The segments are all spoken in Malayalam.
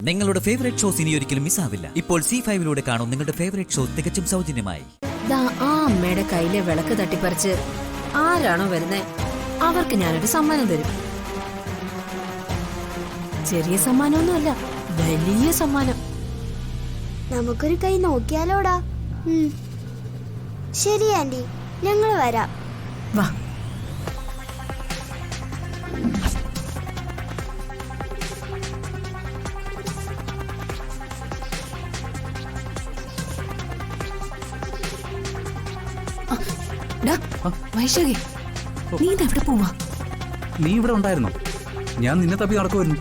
നിങ്ങളുടെ ഫേവറേറ്റ് ഷോസ് ഇനി ഒരിക്കലും മിസ്സാവില്ല. ഇപ്പോൾ C5 കാണും നിങ്ങളുടെ ഫേവറേറ്റ് ഷോ തികച്ചും സൗജന്യമായി. ആ അമ്മയുടെ കയ്യിലെ വിളക്ക് തട്ടിപ്പറിച്ച് ആരാണോ വരുന്നേ അവർക്ക് ഞാനൊരു സമ്മാനം തരും. ചെറിയ സമ്മാനമൊന്നുമല്ല, വലിയ സമ്മാനം. നമുക്കൊരു കൈ നോക്കിയാലോടാ. ശരി ആന്റി, ഞങ്ങൾ വരാം. വാ. വൈശാഖി, നീ ഇതെവിടെ പോവാ? നീ ഇവിടെ ഉണ്ടായിരുന്നോ? ഞാൻ നിന്നെ തപ്പി നടക്കുമായിരുന്നു.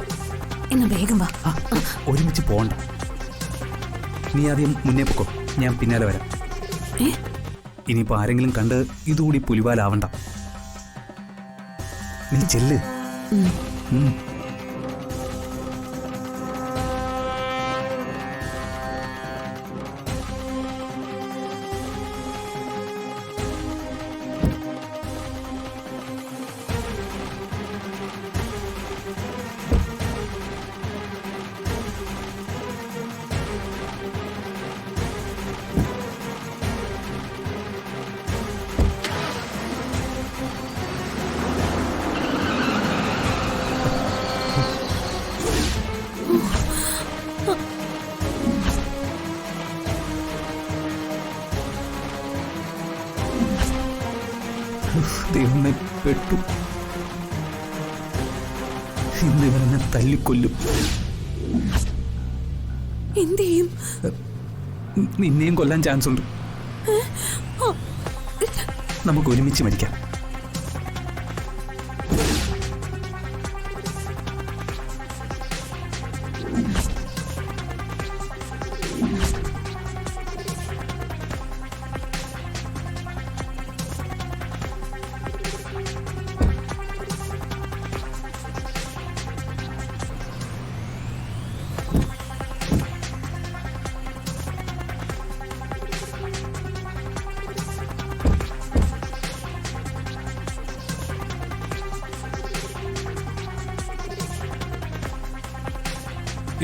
എന്നാ വേഗം വാ. ഒരുമിച്ച് പോണ്ട. നീ ആദ്യം മുന്നേ പൊക്കോ, ഞാൻ പിന്നാലെ വരാം. ഇനിയിപ്പോ ആരെങ്കിലും കണ്ട് ഇതുകൂടി പുലിവാലാവണ്ട. നീ ചെല്ല്. ദൈവമേ, പെട്ടു. ഇന്നിവരെന്നെ തല്ലിക്കൊല്ലും. എന്ത് ചെയ്യും? നിന്നെയും കൊല്ലാൻ ചാൻസ് ഉണ്ട്. നമുക്ക് ഒരുമിച്ച് മരിക്കാം.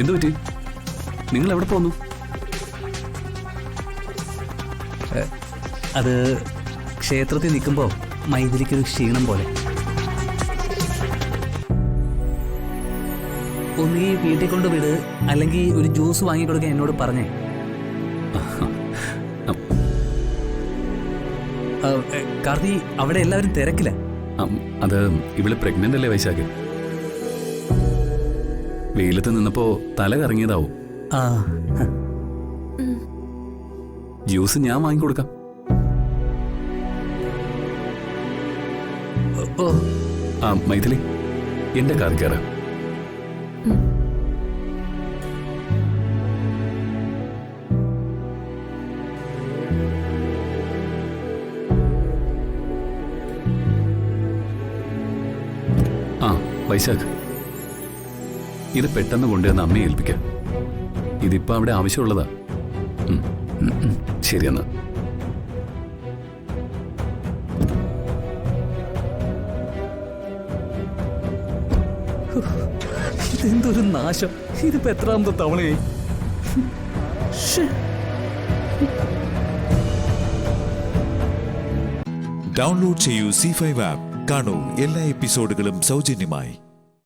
എന്തു പറ്റി? നിങ്ങൾ എവിടെ പോന്നു? അത് ക്ഷേത്രത്തിൽ നിൽക്കുമ്പോൾ മൈഥിലിക്കൊരു ക്ഷീണം പോലെ. ഒന്നീ വീട്ടിൽ കൊണ്ട് വിട്, അല്ലെങ്കിൽ ഒരു ജ്യൂസ് വാങ്ങിക്കൊടുക്കാൻ എന്നോട് പറഞ്ഞേ. കാർത്തി, അവിടെ എല്ലാവരും തിരക്കില്ല. അത് ഇവള് പ്രഗ്നന്റ് അല്ലേ വൈശാഖ്? വെയിലത്ത് നിന്നപ്പോ തല കറങ്ങിയതാവും. ജ്യൂസ് ഞാൻ വാങ്ങിക്കൊടുക്കാം. മൈഥിലി, എന്റെ കാർ കയറാം. വൈശാഖ്, ഇത് പെട്ടെന്ന് കൊണ്ടുവന്ന് അമ്മയെ ഏൽപ്പിക്കാം. ഇതിപ്പോ അവിടെ ആവശ്യമുള്ളതാ. ശരിയെന്നാ. ഇതെന്തൊരു നാശം! ഇതിപ്പോ എത്രാമത്തെ തവണയായി? ഡൗൺലോഡ് ചെയ്യൂ C5 ആപ്പ്. കാണൂ എല്ലാ എപ്പിസോഡുകളും സൗജന്യമായി.